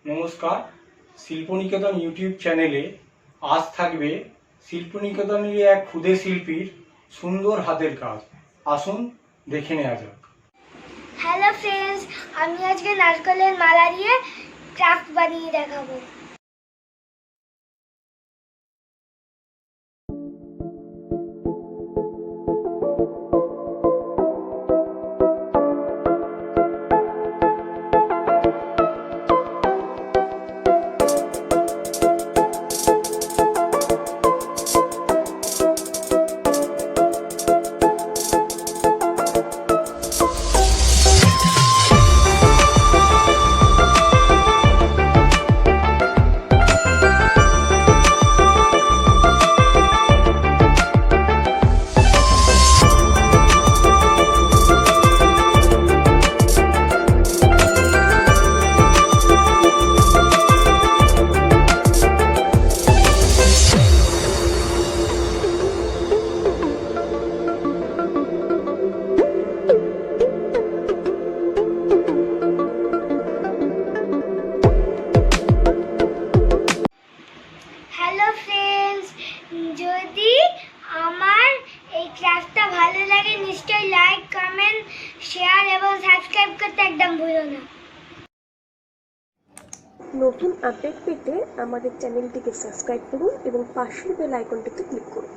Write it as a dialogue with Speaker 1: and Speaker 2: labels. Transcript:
Speaker 1: নমস্কার, শিল্পনিকেতন ইউটিউব চ্যানেলে আজ থাকবে শিল্পনিকেতনের এক ক্ষুদে শিল্পীর সুন্দর হাতের কাজ। আসুন দেখে নেওয়া যাক।
Speaker 2: হ্যালো ফ্রেন্ডস, আমি আজকে নারকেলের মালা দিয়ে ক্রাফট বানিয়ে দেখাবো। হ্যালো ফ্রেন্ডস, যদি আমার এই ক্লাসটা ভালো লাগে নিশ্চয়ই লাইক, কমেন্ট, শেয়ার এবং সাবস্ক্রাইব করতে একদম ভুলো না।
Speaker 3: নতুন আপডেট পেতে আমাদের চ্যানেলটিকে সাবস্ক্রাইব করুন এবং পাশের বেল আইকনটিতে ক্লিক করুন।